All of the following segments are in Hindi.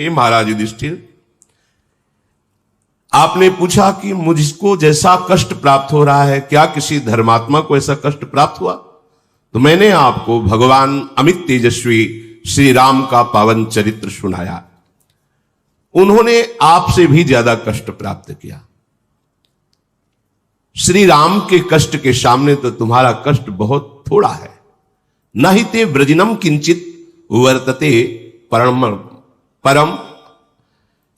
हे महाराज युधिष्ठिर, आपने पूछा कि मुझको जैसा कष्ट प्राप्त हो रहा है, क्या किसी धर्मात्मा को ऐसा कष्ट प्राप्त हुआ? तो मैंने आपको भगवान अमित तेजस्वी श्री राम का पावन चरित्र सुनाया। उन्होंने आपसे भी ज्यादा कष्ट प्राप्त किया। श्री राम के कष्ट के सामने तो तुम्हारा कष्ट बहुत थोड़ा है। न ही ते ब्रजनम किंचित वर्तते परम।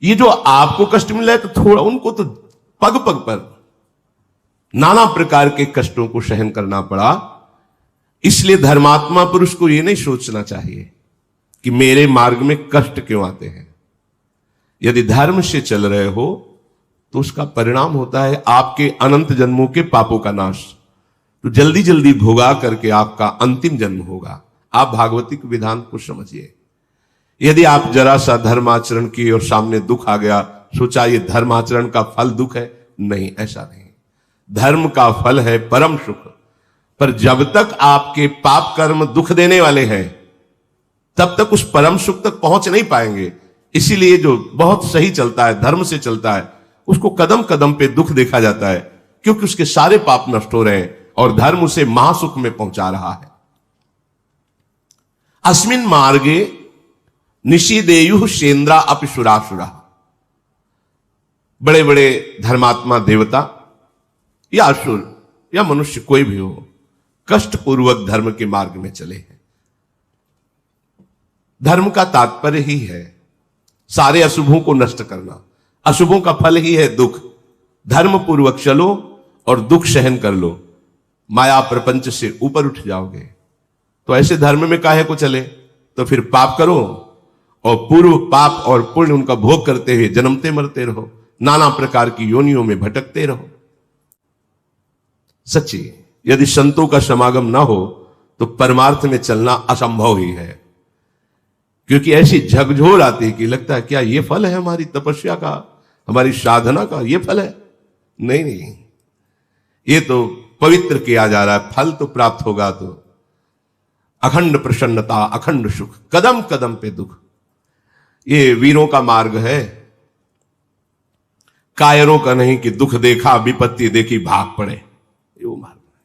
ये जो आपको कष्ट मिल रहा है तो थोड़ा, उनको तो पग पग पर नाना प्रकार के कष्टों को सहन करना पड़ा। इसलिए धर्मात्मा पुरुष को यह नहीं सोचना चाहिए कि मेरे मार्ग में कष्ट क्यों आते हैं। यदि धर्म से चल रहे हो तो उसका परिणाम होता है आपके अनंत जन्मों के पापों का नाश। तो जल्दी जल्दी भोगा करके आपका अंतिम जन्म होगा। आप भागवतिक विधान को समझिए। यदि आप जरा सा धर्माचरण किए और सामने दुख आ गया, सोचा ये धर्माचरण का फल दुख है, नहीं, ऐसा नहीं। धर्म का फल है परम सुख। पर जब तक आपके पाप कर्म दुख देने वाले हैं तब तक उस परम सुख तक पहुंच नहीं पाएंगे। इसीलिए जो बहुत सही चलता है, धर्म से चलता है, उसको कदम कदम पे दुख देखा जाता है, क्योंकि उसके सारे पाप नष्ट हो रहे हैं और धर्म उसे महासुख में पहुंचा रहा है। अस्मिन मार्गे निषिदेयु शेन्द्रा अपिसुरासुरा। बड़े बड़े धर्मात्मा देवता या असुर या मनुष्य कोई भी हो, कष्टपूर्वक धर्म के मार्ग में चले हैं। धर्म का तात्पर्य ही है सारे अशुभों को नष्ट करना। अशुभों का फल ही है दुख। धर्म पूर्वक चलो और दुख सहन कर लो, माया प्रपंच से ऊपर उठ जाओगे। तो ऐसे धर्म में काहे को चले? तो फिर पाप करो और पूर्व पाप और पुण्य उनका भोग करते हुए जन्मते मरते रहो, नाना प्रकार की योनियों में भटकते रहो। सच्ची यदि संतों का समागम ना हो तो परमार्थ में चलना असंभव ही है। क्योंकि ऐसी झकझोर आती है कि लगता है क्या ये फल है हमारी तपस्या का, हमारी साधना का ये फल है? नहीं नहीं, ये तो पवित्र किया जा रहा है। फल तो प्राप्त होगा तो अखंड प्रसन्नता, अखंड सुख, कदम कदम पे दुख। ये वीरों का मार्ग है, कायरों का नहीं कि दुख देखा विपत्ति देखी भाग पड़े। ये वो मार्ग है।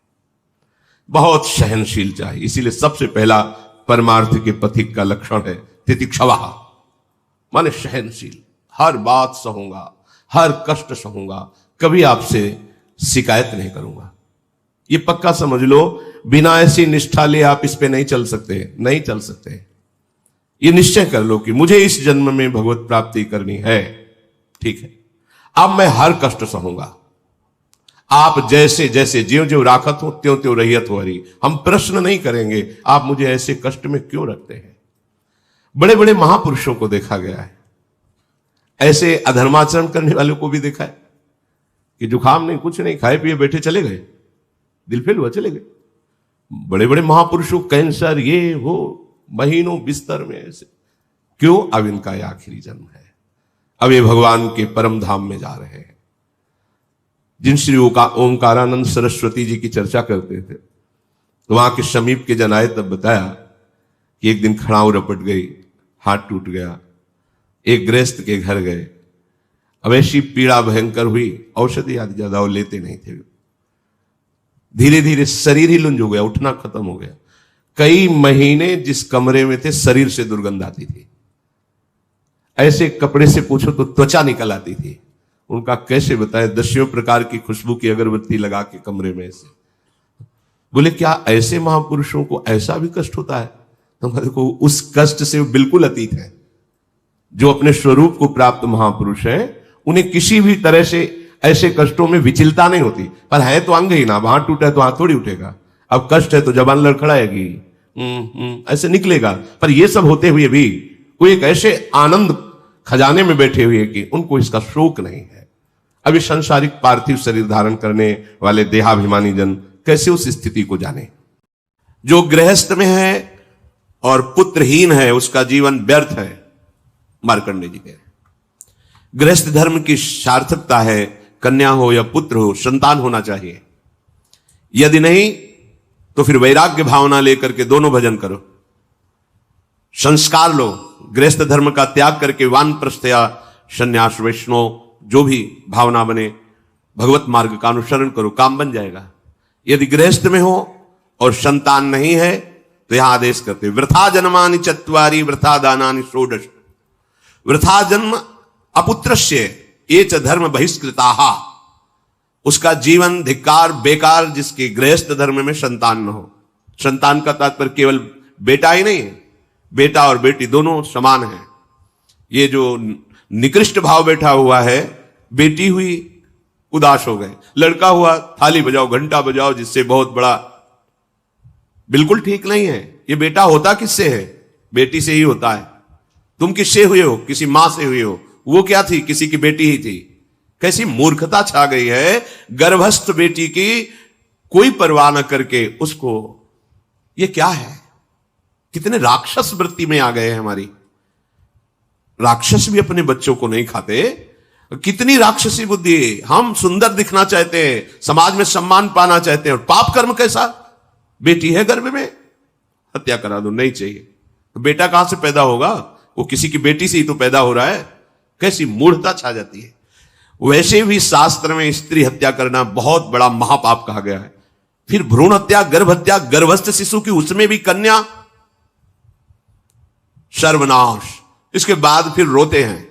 बहुत सहनशील चाहिए। इसीलिए सबसे पहला परमार्थ के पथिक का लक्षण है तितिक्षवा, माने सहनशील। हर बात सहूंगा, हर कष्ट सहूंगा, कभी आपसे शिकायत नहीं करूंगा। ये पक्का समझ लो। बिना ऐसी निष्ठा ले आप इस पे नहीं चल सकते, नहीं चल सकते। ये निश्चय कर लो कि मुझे इस जन्म में भगवत प्राप्ति करनी है, ठीक है, अब मैं हर कष्ट सहूंगा। आप जैसे जैसे ज्यों ज्यों राखत हो त्यों त्यों रहियत हो हरि। हम प्रश्न नहीं करेंगे आप मुझे ऐसे कष्ट में क्यों रखते हैं। बड़े बड़े महापुरुषों को देखा गया है, ऐसे अधर्माचरण करने वालों को भी देखा है कि जुखाम नहीं, कुछ नहीं, खाए पिए बैठे चले गए, दिल फेल हुआ चले गए। बड़े बड़े महापुरुषों कैंसर ये वो, महीनों बिस्तर में ऐसे। क्यों? अब इनका ये आखिरी जन्म है, अब ये भगवान के परम धाम में जा रहे हैं। जिन श्री ओंकारानंद सरस्वती जी की चर्चा करते थे तो वहां के समीप के जन आए, तब बताया कि एक दिन खड़ाऊ रपट गई, हाथ टूट गया, एक गृहस्थ के घर गए। अब ऐसी पीड़ा भयंकर हुई, औषधि आदि ज्यादा वो लेते नहीं थे। धीरे धीरे शरीर ही लुंज हो गया, उठना खत्म हो गया। कई महीने जिस कमरे में थे शरीर से दुर्गंध आती थी, ऐसे कपड़े से पूछो तो त्वचा निकल आती थी। उनका कैसे बताए, 10 प्रकार की खुशबू की अगरबत्ती लगा के कमरे में ऐसे। बोले क्या ऐसे महापुरुषों को ऐसा भी कष्ट होता है? तो देखो उस कष्ट से बिल्कुल अतीत है। जो अपने स्वरूप को प्राप्त महापुरुष हैं उन्हें किसी भी तरह से ऐसे कष्टों में विचलता नहीं होती। पर है तो अंग ही ना, वहां टूटा है तो हाथ थोड़ी उठेगा। अब कष्ट है तो जबान लड़खड़ाएगी, ऐसे निकलेगा। पर ये सब होते हुए भी वो एक ऐसे आनंद खजाने में बैठे हुए कि उनको इसका शोक नहीं है। अभी संसारिक पार्थिव शरीर धारण करने वाले देहाभिमानी जन कैसे उस स्थिति को जाने। जो गृहस्थ में है और पुत्रहीन है उसका जीवन व्यर्थ है, मार्कंडेय जी कह रहे। गृहस्थ धर्म की सार्थकता है कन्या हो या पुत्र हो, संतान होना चाहिए। यदि नहीं तो फिर वैराग्य भावना लेकर के दोनों भजन करो, संस्कार लो। गृहस्थ धर्म का त्याग करके वानप्रस्थ या संन्यास वैष्णव जो भी भावना बने, भगवत मार्ग का अनुसरण करो, काम बन जाएगा। यदि गृहस्थ में हो और संतान नहीं है तो यहां आदेश करते वृथा जन्मानि चत्वारि वृथा दानानि षोडश। वृथा जन्म अपुत्रस्य ये च धर्म बहिष्कृताः, उसका जीवन धिक्कार बेकार जिसके गृहस्थ धर्म में संतान न हो। संतान का तात्पर्य केवल बेटा ही नहीं है, बेटा और बेटी दोनों समान है। ये जो निकृष्ट भाव बैठा हुआ है, बेटी हुई उदास हो गए, लड़का हुआ थाली बजाओ घंटा बजाओ जिससे बहुत बड़ा, बिल्कुल ठीक नहीं है। ये बेटा होता किससे है? बेटी से ही होता है। तुम किससे हुए हो? किसी मां से हुए हो। वो क्या थी? किसी की बेटी ही थी। कैसी मूर्खता छा गई है, गर्भस्थ बेटी की कोई परवाह न करके उसको, ये क्या है? कितने राक्षस वृत्ति में आ गए हैं हमारी। राक्षस भी अपने बच्चों को नहीं खाते। कितनी राक्षसी बुद्धि। हम सुंदर दिखना चाहते हैं, समाज में सम्मान पाना चाहते हैं, और पाप कर्म कैसा? बेटी है गर्भ में, हत्या करा दो, नहीं चाहिए। तो बेटा कहां से पैदा होगा? वो किसी की बेटी से ही तो पैदा हो रहा है। कैसी मूढ़ता छा जाती है। वैसे भी शास्त्र में स्त्री हत्या करना बहुत बड़ा महापाप कहा गया है। फिर भ्रूण हत्या, गर्भ हत्या, गर्भस्थ शिशु की, उसमें भी कन्या, सर्वनाश। इसके बाद फिर रोते हैं,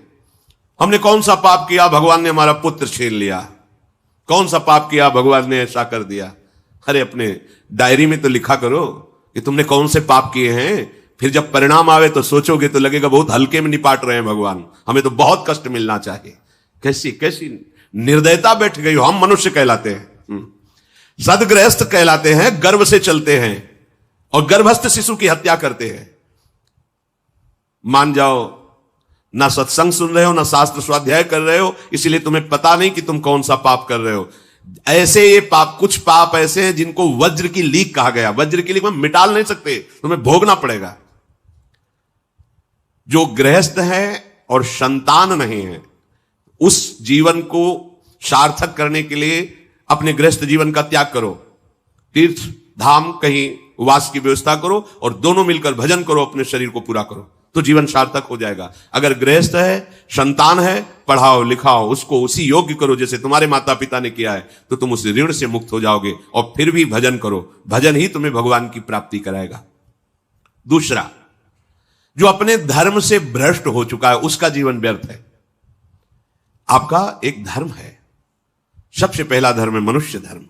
हमने कौन सा पाप किया, भगवान ने हमारा पुत्र छीन लिया। कौन सा पाप किया, भगवान ने ऐसा कर दिया। अरे अपने डायरी में तो लिखा करो कि तुमने कौन से पाप किए हैं। फिर जब परिणाम आवे तो सोचोगे तो लगेगा बहुत हल्के में निपाट रहे हैं भगवान, हमें तो बहुत कष्ट मिलना चाहिए। कैसी कैसी निर्दयता बैठ गई हो। हम मनुष्य कहलाते हैं, सदगृहस्थ कहलाते हैं, गर्भ से चलते हैं और गर्भस्थ शिशु की हत्या करते हैं। मान जाओ, ना सत्संग सुन रहे हो, ना शास्त्र स्वाध्याय कर रहे हो, इसलिए तुम्हें पता नहीं कि तुम कौन सा पाप कर रहे हो। ऐसे ये पाप, कुछ पाप ऐसे हैं जिनको वज्र की लीक कहा गया। वज्र की लीक में मिटाल नहीं सकते, तुम्हें भोगना पड़ेगा। जो गृहस्थ है और संतान नहीं है, उस जीवन को सार्थक करने के लिए अपने गृहस्थ जीवन का त्याग करो, तीर्थ धाम कहीं वास की व्यवस्था करो और दोनों मिलकर भजन करो, अपने शरीर को पूरा करो, तो जीवन सार्थक हो जाएगा। अगर गृहस्थ है, संतान है, पढ़ाओ लिखाओ, उसको उसी योग्य करो जैसे तुम्हारे माता पिता ने किया है, तो तुम उस ऋण से मुक्त हो जाओगे। और फिर भी भजन करो, भजन ही तुम्हें भगवान की प्राप्ति कराएगा। दूसरा, जो अपने धर्म से भ्रष्ट हो चुका है उसका जीवन व्यर्थ है। आपका एक धर्म है, सबसे पहला धर्म है मनुष्य धर्म।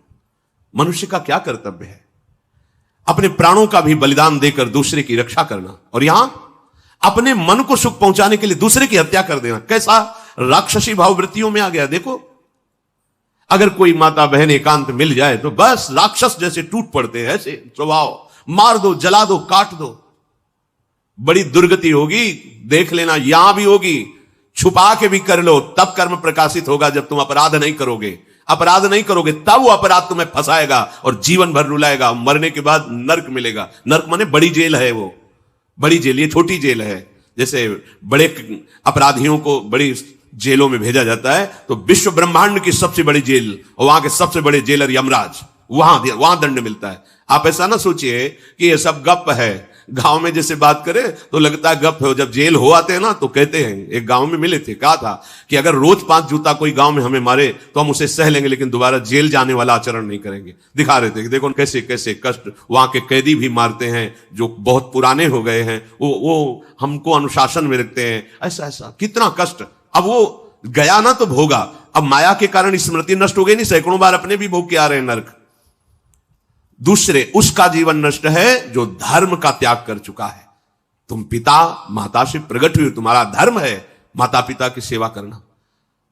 मनुष्य का क्या कर्तव्य है? अपने प्राणों का भी बलिदान देकर दूसरे की रक्षा करना, और यहां अपने मन को सुख पहुंचाने के लिए दूसरे की हत्या कर देना। कैसा राक्षसी भाव वृत्तियों में आ गया। देखो, अगर कोई माता बहन एकांत मिल जाए तो बस राक्षस जैसे टूट पड़ते हैं, ऐसे स्वभाव, मार दो, जला दो, काट दो। बड़ी दुर्गति होगी, देख लेना, यहां भी होगी। छुपा के भी कर लो, तब कर्म प्रकाशित होगा जब तुम अपराध नहीं करोगे। अपराध नहीं करोगे तब वो अपराध तुम्हें फंसाएगा और जीवन भर रुलाएगा। मरने के बाद नर्क मिलेगा। नर्क माने बड़ी जेल है, वो बड़ी जेल, ये छोटी जेल है। जैसे बड़े अपराधियों को बड़ी जेलों में भेजा जाता है, तो विश्व ब्रह्मांड की सबसे बड़ी जेल और वहां के सबसे बड़े जेलर यमराज, वहां दंड मिलता है। आप ऐसा ना सोचिए कि ये सब गप है। गांव में जैसे बात करे तो लगता है गप है, जब जेल हो आते हैं ना तो कहते हैं, एक गांव में मिले थे, कहा था कि अगर रोज 5 जूता कोई गांव में हमें मारे तो हम उसे सह लेंगे, लेकिन दोबारा जेल जाने वाला आचरण नहीं करेंगे। दिखा रहे थे कि देखो कैसे कैसे कष्ट वहां के कैदी भी मारते हैं जो बहुत पुराने हो गए हैं, वो हमको अनुशासन में रखते हैं। ऐसा ऐसा कितना कष्ट। अब वो गया ना तो भोगा, अब माया के कारण स्मृति नष्ट हो गई नहीं, सैकड़ों बार अपने भी भोग के आ रहे हैं नर्क। दूसरे, उसका जीवन नष्ट है जो धर्म का त्याग कर चुका है। तुम पिता माता से प्रकट हुए, तुम्हारा धर्म है माता पिता की सेवा करना।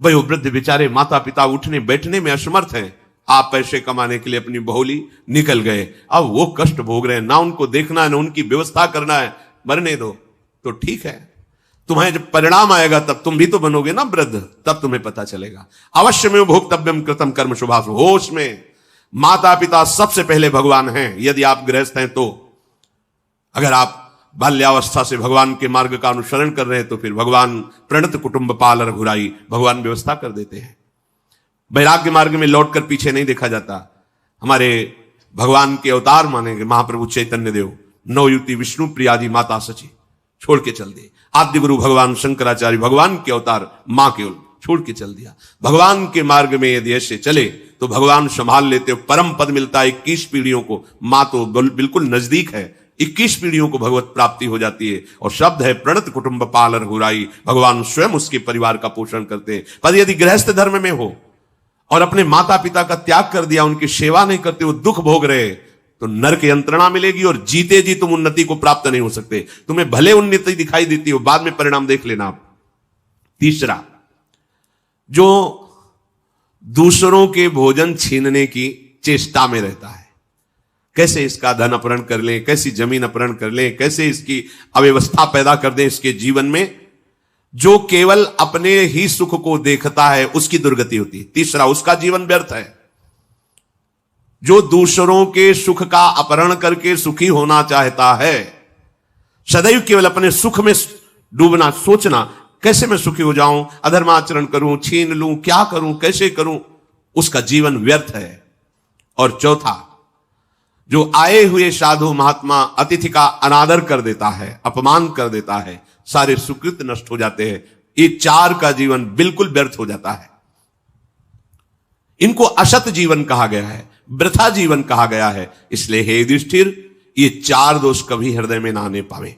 वही वृद्ध बेचारे माता पिता उठने बैठने में असमर्थ हैं, आप पैसे कमाने के लिए अपनी बहुली निकल गए। अब वो कष्ट भोग रहे हैं, ना उनको देखना है ना उनकी व्यवस्था करना है। मरने दो तो ठीक है, तुम्हें जब परिणाम आएगा तब तुम भी तो बनोगे ना वृद्ध, तब तुम्हें पता चलेगा। अवश्य में भोक्तव्यम कृतम कर्म शुभाशु। होश में, माता पिता सबसे पहले भगवान हैं यदि आप गृहस्थ हैं तो। अगर आप बाल्यावस्था से भगवान के मार्ग का अनुसरण कर रहे हैं तो फिर भगवान प्रणत कुटुंब पाल रघुराई, भगवान व्यवस्था कर देते हैं। वैराग्य मार्ग में लौटकर पीछे नहीं देखा जाता। हमारे भगवान के अवतार मानेंगे महाप्रभु चैतन्य देव, नवयुति विष्णु प्रियाजी माता सची, छोड़ के चल दिए। आद्य गुरु भगवान शंकराचार्य भगवान के अवतार, मां केवल छोड़ के चल दिया। भगवान के मार्ग में यदि ऐसे चले तो भगवान संभाल लेते हो, परम पद मिलता है 21 पीढ़ियों को। मां तो बिल्कुल नजदीक है, 21 पीढ़ियों को भगवत प्राप्ति हो जाती है। और शब्द है प्रणत कुटुंब पाल रघुराई, भगवान स्वयं उसके परिवार का पोषण करते हैं। पर यदि गृहस्थ धर्म में हो और अपने माता पिता का त्याग कर दिया, उनकी सेवा नहीं करते, वो दुख भोग रहे, तो नरक यंत्रणा मिलेगी और जीते जी तुम उन्नति को प्राप्त नहीं हो सकते। तुम्हें भले उन्नति दिखाई देती हो, बाद में परिणाम देख लेना आप। तीसरा, जो दूसरों के भोजन छीनने की चेष्टा में रहता है, कैसे इसका धन अपहरण कर लें, कैसी जमीन अपहरण कर लें, कैसे इसकी अव्यवस्था पैदा कर दें इसके जीवन में, जो केवल अपने ही सुख को देखता है उसकी दुर्गति होती है। तीसरा, उसका जीवन व्यर्थ है। जो दूसरों के सुख का अपहरण करके सुखी होना चाहता है, सदैव केवल अपने सुख में डूबना, सोचना कैसे मैं सुखी हो जाऊं, अधर्माचरण करूं, छीन लूं, क्या करूं, कैसे करूं, उसका जीवन व्यर्थ है। और चौथा, जो आए हुए साधु महात्मा अतिथि का अनादर कर देता है, अपमान कर देता है, सारे सुकृत नष्ट हो जाते हैं। ये चार का जीवन बिल्कुल व्यर्थ हो जाता है। इनको असत जीवन कहा गया है, वृथा जीवन कहा गया है। इसलिए हे युधिष्ठिर, ये चार दोष कभी हृदय में ना आने पावे।